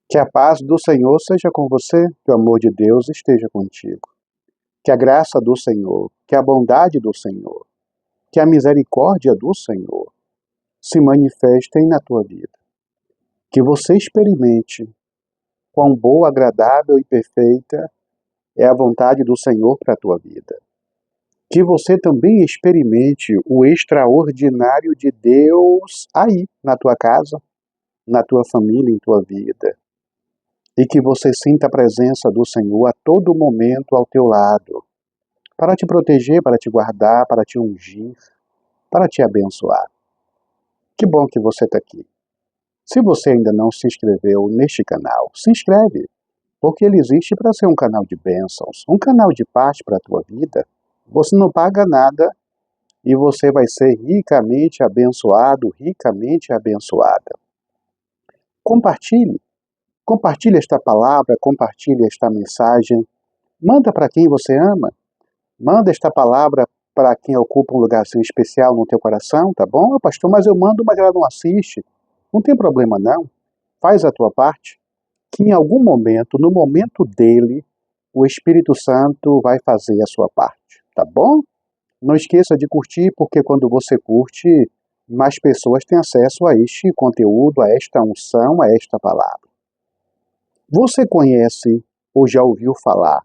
Que a paz do Senhor seja com você, que o amor de Deus esteja contigo. Que a graça do Senhor, que a bondade do Senhor, que a misericórdia do Senhor se manifestem na tua vida. Que você experimente quão boa, agradável e perfeita é a vontade do Senhor para a tua vida. Que você também experimente o extraordinário de Deus aí, na tua casa, na tua família, em tua vida. E que você sinta a presença do Senhor a todo momento ao teu lado, para te proteger, para te guardar, para te ungir, para te abençoar. Que bom que você está aqui. Se você ainda não se inscreveu neste canal, se inscreve, porque ele existe para ser um canal de bênçãos, um canal de paz para a tua vida. Você não paga nada e você vai ser ricamente abençoado, ricamente abençoada. Compartilhe esta palavra, compartilhe esta mensagem. Manda para quem você ama. Manda esta palavra para quem ocupa um lugarzinho especial no teu coração, tá bom? Pastor, mas eu mando, mas ela não assiste. Não tem problema não. Faz a tua parte, que em algum momento, no momento dele, o Espírito Santo vai fazer a sua parte, tá bom? Não esqueça de curtir, porque quando você curte, mais pessoas têm acesso a este conteúdo, a esta unção, a esta palavra. Você conhece ou já ouviu falar?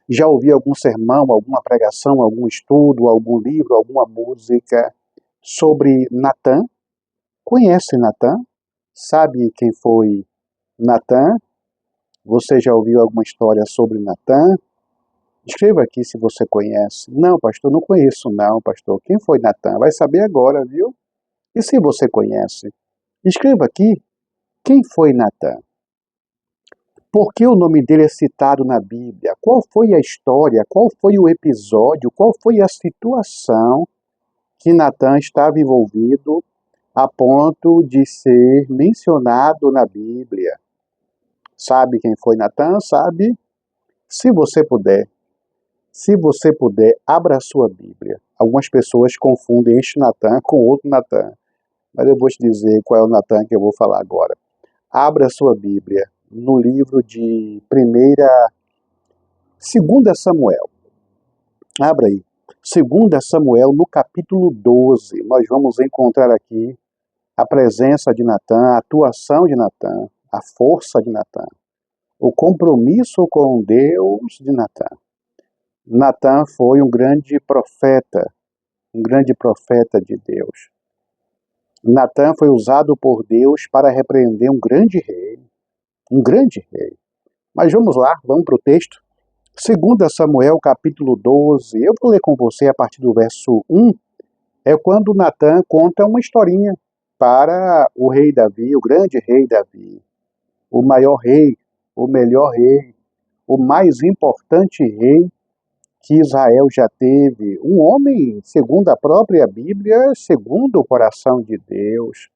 Já ouviu algum sermão, alguma pregação, algum estudo, algum livro, alguma música sobre Natã? Conhece Natã? Sabe quem foi Natã? Você já ouviu alguma história sobre Natã? Escreva aqui se você conhece. Não, pastor, não conheço não, pastor. Quem foi Natã? Vai saber agora, viu? E se você conhece? Escreva aqui quem foi Natã. Por que o nome dele é citado na Bíblia? Qual foi a história? Qual foi o episódio? Qual foi a situação que Natã estava envolvido a ponto de ser mencionado na Bíblia? Sabe quem foi Natã? Sabe? Se você puder, abra a sua Bíblia. Algumas pessoas confundem este Natã com outro Natã, mas eu vou te dizer qual é o Natã que eu vou falar agora. Abra a sua Bíblia no livro de 2 Samuel. Abra aí. 2 Samuel, no capítulo 12. Nós vamos encontrar aqui a presença de Natã, a atuação de Natã, a força de Natã, o compromisso com Deus de Natã. Natã foi um grande profeta de Deus. Natã foi usado por Deus para repreender um grande rei. Mas vamos lá, vamos para o texto. 2 Samuel, capítulo 12, eu vou ler com você a partir do verso 1, é quando Natã conta uma historinha para o rei Davi, o grande rei Davi, o maior rei, o melhor rei, o mais importante rei que Israel já teve, um homem, segundo a própria Bíblia, segundo o coração de Deus,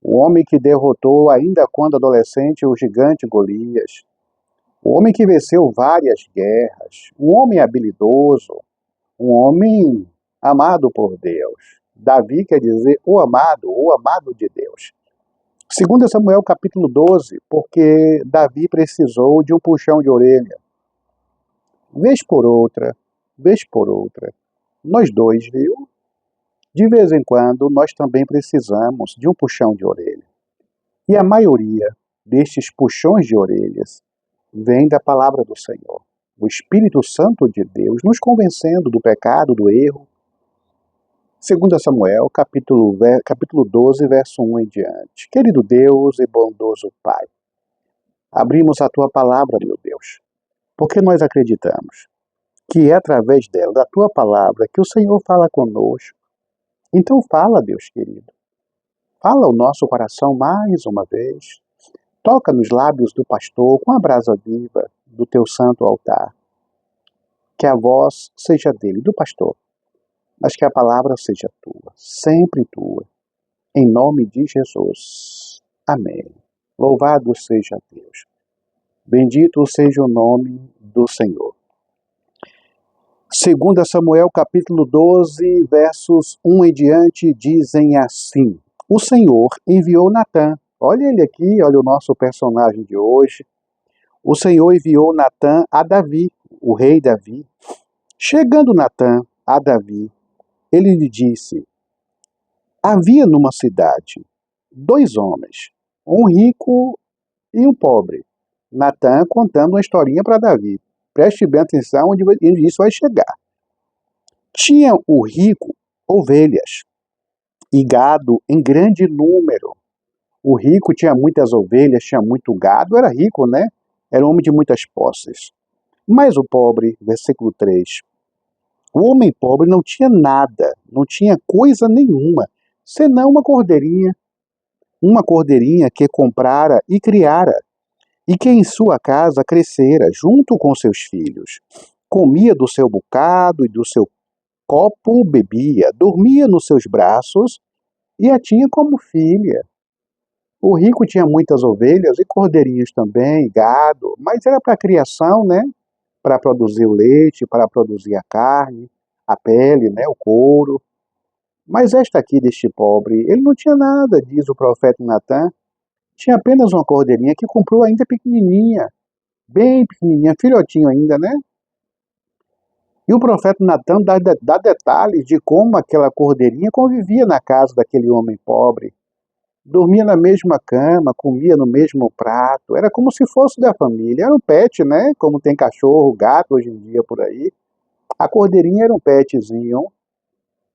um homem que derrotou, ainda quando adolescente, o gigante Golias, um homem que venceu várias guerras, um homem habilidoso, um homem amado por Deus. Davi quer dizer o amado de Deus. 2 Samuel capítulo 12, porque Davi precisou de um puxão de orelha. Vez por outra, nós dois, viu? De vez em quando, nós também precisamos de um puxão de orelha. E a maioria destes puxões de orelhas vem da palavra do Senhor. O Espírito Santo de Deus nos convencendo do pecado, do erro. 2 Samuel, capítulo 12, verso 1 em diante. Querido Deus e bondoso Pai, abrimos a Tua palavra, meu Deus, porque nós acreditamos que é através dela, da Tua palavra, que o Senhor fala conosco. Então fala, Deus querido. Fala o nosso coração mais uma vez. Toca nos lábios do pastor com a brasa viva do Teu santo altar. Que a voz seja dele, do pastor, mas que a palavra seja Tua, sempre Tua. Em nome de Jesus. Amém. Louvado seja Deus. Bendito seja o nome do Senhor. 2 Samuel capítulo 12, versos 1 em diante, dizem assim: O Senhor enviou Natã. Olha ele aqui, olha o nosso personagem de hoje. O Senhor enviou Natã a Davi, o rei Davi. Chegando Natã a Davi, ele lhe disse: havia numa cidade 2 homens, um rico e um pobre. Natã contando uma historinha para Davi. Preste bem atenção onde isso vai chegar. Tinha o rico ovelhas e gado em grande número. O rico tinha muitas ovelhas, tinha muito gado, era rico, né? Era um homem de muitas posses. Mas o pobre, versículo 3, o homem pobre não tinha nada, não tinha coisa nenhuma, senão uma cordeirinha que comprara e criara, e que em sua casa crescera junto com seus filhos. Comia do seu bocado e do seu copo bebia, dormia nos seus braços e a tinha como filha. O rico tinha muitas ovelhas e cordeirinhas também, gado, mas era para criação, né? Para produzir o leite, para produzir a carne, a pele, né? O couro. Mas esta aqui deste pobre, ele não tinha nada, diz o profeta Natã. Tinha apenas uma cordeirinha que comprou ainda pequenininha, bem pequenininha, filhotinho ainda, né? E o profeta Natã dá detalhes de como aquela cordeirinha convivia na casa daquele homem pobre. Dormia na mesma cama, comia no mesmo prato, era como se fosse da família. Era um pet, né? Como tem cachorro, gato hoje em dia por aí. A cordeirinha era um petzinho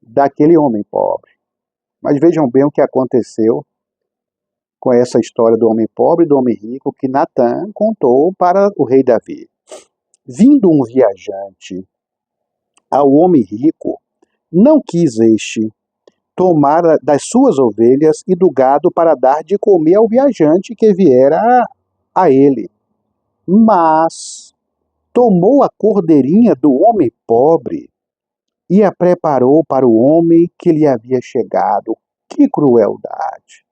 daquele homem pobre. Mas vejam bem o que aconteceu com essa história do homem pobre e do homem rico que Natã contou para o rei Davi. Vindo um viajante ao homem rico, não quis este tomar das suas ovelhas e do gado para dar de comer ao viajante que viera a ele. Mas tomou a cordeirinha do homem pobre e a preparou para o homem que lhe havia chegado. Que crueldade!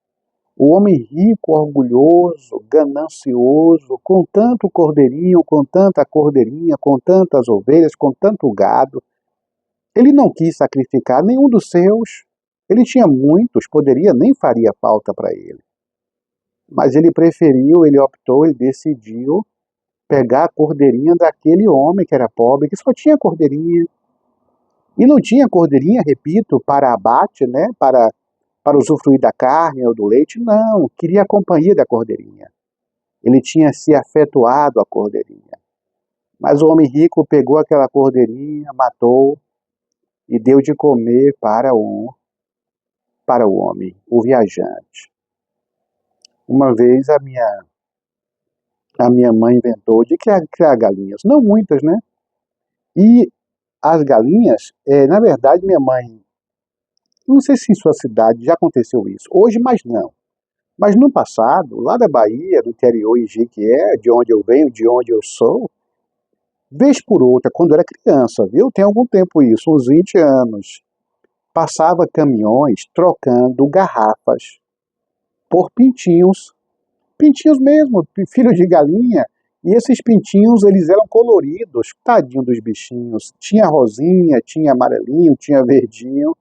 O homem rico, orgulhoso, ganancioso, com tanto cordeirinho, com tanta cordeirinha, com tantas ovelhas, com tanto gado, ele não quis sacrificar nenhum dos seus. Ele tinha muitos, poderia, nem faria falta para ele. Mas ele preferiu, ele optou, ele decidiu pegar a cordeirinha daquele homem que era pobre, que só tinha cordeirinha. E não tinha cordeirinha, repito, para abate, né? Para usufruir da carne ou do leite, não. Queria a companhia da cordeirinha. Ele tinha se afetuado à cordeirinha. Mas o homem rico pegou aquela cordeirinha, matou e deu de comer para o homem, o viajante. Uma vez a minha mãe inventou de criar galinhas, não muitas, né? E as galinhas, na verdade, minha mãe, não sei se em sua cidade já aconteceu isso, hoje mais não. Mas no passado, lá da Bahia, no interior em Jequié, de onde eu venho, de onde eu sou, vez por outra, quando eu era criança, viu? Tem algum tempo isso, uns 20 anos, passava caminhões trocando garrafas por pintinhos. Pintinhos mesmo, filhos de galinha. E esses pintinhos, eles eram coloridos, tadinho dos bichinhos. Tinha rosinha, tinha amarelinho, tinha verdinho.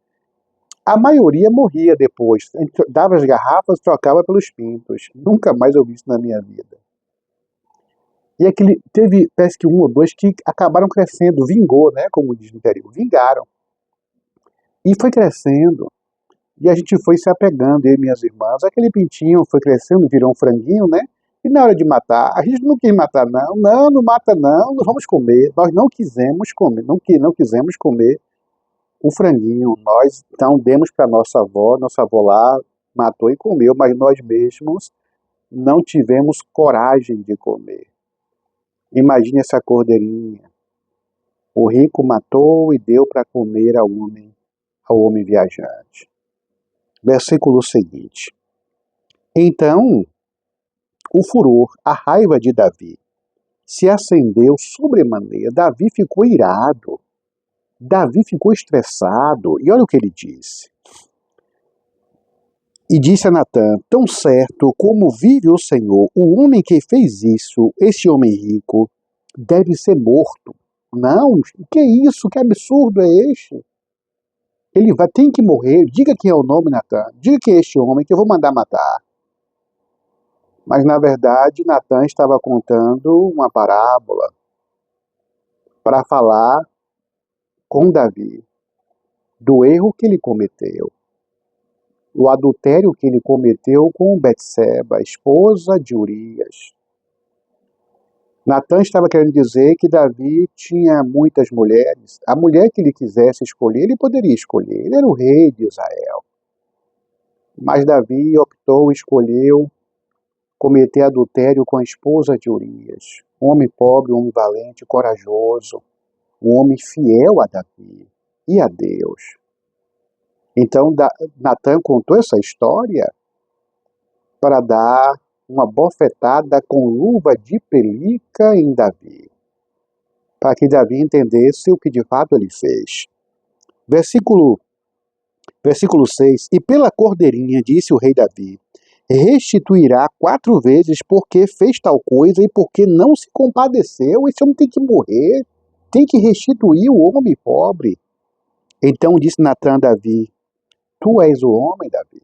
A maioria morria depois. A gente dava as garrafas, trocava pelos pintos. Nunca mais eu vi isso na minha vida. E teve, parece que um ou dois que acabaram crescendo, vingou, né, como diz no interior, vingaram. E foi crescendo. E a gente foi se apegando, eu e minhas irmãs. Aquele pintinho foi crescendo, virou um franguinho, né? E na hora de matar, a gente não quis matar, não. Não, não mata, não. Nós vamos comer. Nós não quisemos comer, não quisemos comer o franguinho. Nós, então, demos para nossa avó lá matou e comeu, mas nós mesmos não tivemos coragem de comer. Imagine essa cordeirinha. O rico matou e deu para comer ao homem viajante. Versículo seguinte. Então, o furor, a raiva de Davi, se acendeu sobremaneira. Davi ficou irado. Davi ficou estressado. E olha o que ele disse. E disse a Natã: tão certo como vive o Senhor, o homem que fez isso, esse homem rico, deve ser morto. Não, que isso? Que absurdo é este? Tem que morrer. Diga quem é o nome, Natã. Diga quem é este homem que eu vou mandar matar. Mas, na verdade, Natan estava contando uma parábola para falar com Davi do erro que ele cometeu, o adultério que ele cometeu com Betseba, esposa de Urias. Natan estava querendo dizer que Davi tinha muitas mulheres. A mulher que ele quisesse escolher, ele poderia escolher. Ele era o rei de Israel. Mas Davi escolheu cometer adultério com a esposa de Urias. Um homem pobre, um homem valente, corajoso, um homem fiel a Davi e a Deus. Então, Natan contou essa história para dar uma bofetada com luva de pelica em Davi, para que Davi entendesse o que de fato ele fez. Versículo 6. E pela cordeirinha, disse o rei Davi, restituirá 4 vezes porque fez tal coisa e porque não se compadeceu. Esse homem tem que morrer, tem que restituir o homem pobre. Então disse Natan a Davi, tu és o homem, Davi.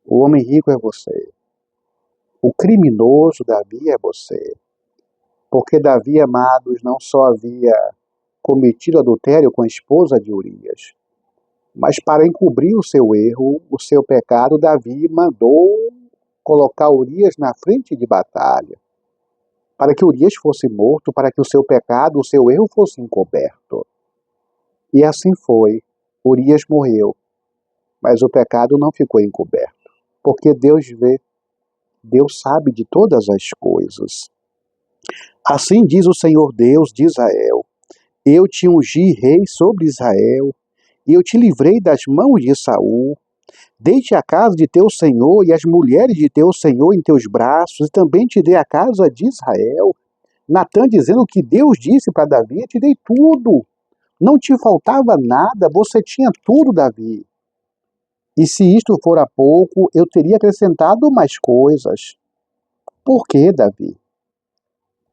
O homem rico é você. O criminoso, Davi, é você. Porque Davi, amados, não só havia cometido adultério com a esposa de Urias, mas para encobrir o seu erro, o seu pecado, Davi mandou colocar Urias na frente de batalha, para que Urias fosse morto, para que o seu pecado, o seu erro fosse encoberto. E assim foi. Urias morreu, mas o pecado não ficou encoberto, porque Deus vê, Deus sabe de todas as coisas. Assim diz o Senhor Deus de Israel, eu te ungi rei sobre Israel, e eu te livrei das mãos de Saul. Dei-te a casa de teu senhor e as mulheres de teu senhor em teus braços, e também te dei a casa de Israel. Natan dizendo que Deus disse para Davi, te dei tudo. Não te faltava nada, você tinha tudo, Davi. E se isto fora pouco, eu teria acrescentado mais coisas. Por que, Davi?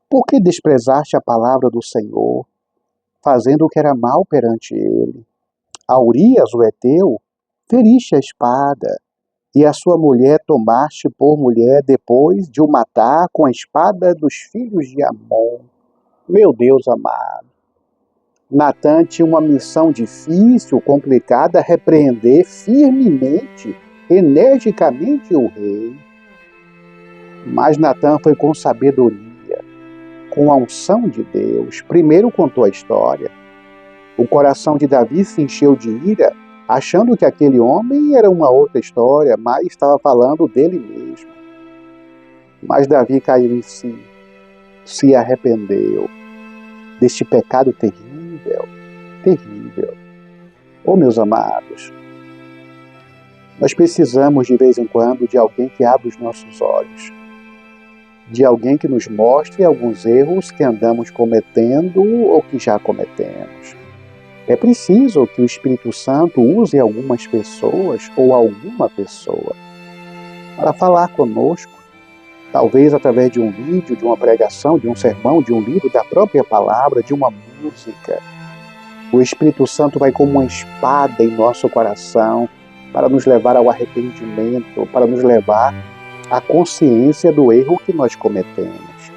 Por que desprezaste a palavra do Senhor, fazendo o que era mal perante ele? A Urias, o heteu, feriste a espada, e a sua mulher tomaste por mulher depois de o matar com a espada dos filhos de Amon. Meu Deus amado. Natan tinha uma missão difícil, complicada, repreender firmemente, energicamente o rei. Mas Natan foi com sabedoria, com a unção de Deus. Primeiro contou a história. O coração de Davi se encheu de ira, achando que aquele homem era uma outra história, mas estava falando dele mesmo. Mas Davi caiu em si, se arrependeu deste pecado terrível, terrível. Oh, meus amados, nós precisamos de vez em quando de alguém que abra os nossos olhos, de alguém que nos mostre alguns erros que andamos cometendo ou que já cometemos. É preciso que o Espírito Santo use algumas pessoas ou alguma pessoa para falar conosco, talvez através de um vídeo, de uma pregação, de um sermão, de um livro, da própria palavra, de uma música. O Espírito Santo vai como uma espada em nosso coração para nos levar ao arrependimento, para nos levar à consciência do erro que nós cometemos.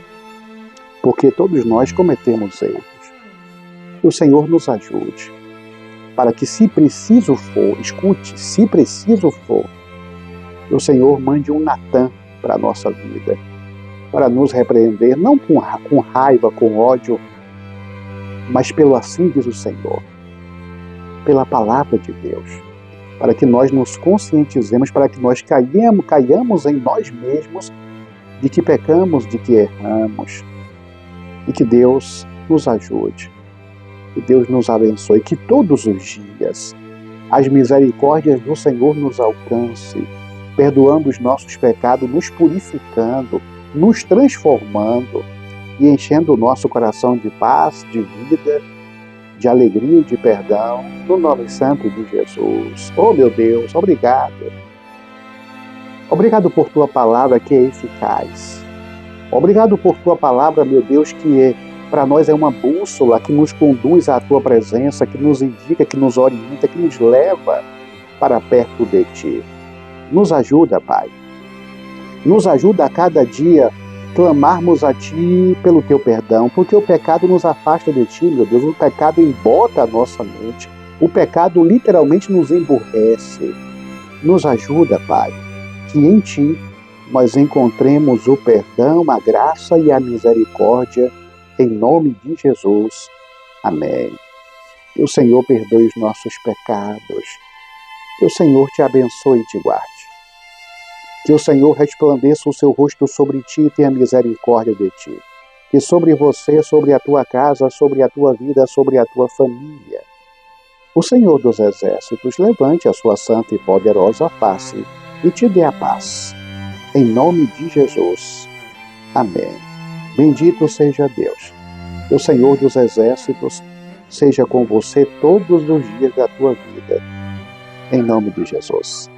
Porque todos nós cometemos erros. Que o Senhor nos ajude, para que, se preciso for, escute, se preciso for, o Senhor mande um Natan para a nossa vida, para nos repreender, não com raiva, com ódio, mas pelo assim diz o Senhor, pela palavra de Deus, para que nós nos conscientizemos, para que nós caiamos em nós mesmos de que pecamos, de que erramos, e que Deus nos ajude. Que Deus nos abençoe, que todos os dias as misericórdias do Senhor nos alcance, perdoando os nossos pecados, nos purificando, nos transformando e enchendo o nosso coração de paz, de vida, de alegria e de perdão, no nome santo de Jesus. Oh, meu Deus, obrigado. Obrigado por Tua palavra que é eficaz. Obrigado por Tua palavra, meu Deus, que para nós é uma bússola que nos conduz à Tua presença, que nos indica, que nos orienta, que nos leva para perto de Ti. Nos ajuda, Pai, Nos ajuda a cada dia clamarmos a Ti pelo Teu perdão, porque o pecado nos afasta de Ti, meu Deus. O pecado embota a nossa mente. O pecado literalmente nos emburrece. Nos ajuda, Pai, que em Ti nós encontremos o perdão, a graça e a misericórdia, em nome de Jesus. Amém. Que o Senhor perdoe os nossos pecados. Que o Senhor te abençoe e te guarde. Que o Senhor resplandeça o seu rosto sobre ti e tenha misericórdia de ti. Que sobre você, sobre a tua casa, sobre a tua vida, sobre a tua família, o Senhor dos Exércitos levante a sua santa e poderosa face e te dê a paz. Em nome de Jesus. Amém. Bendito seja Deus. O Senhor dos Exércitos seja com você todos os dias da tua vida. Em nome de Jesus.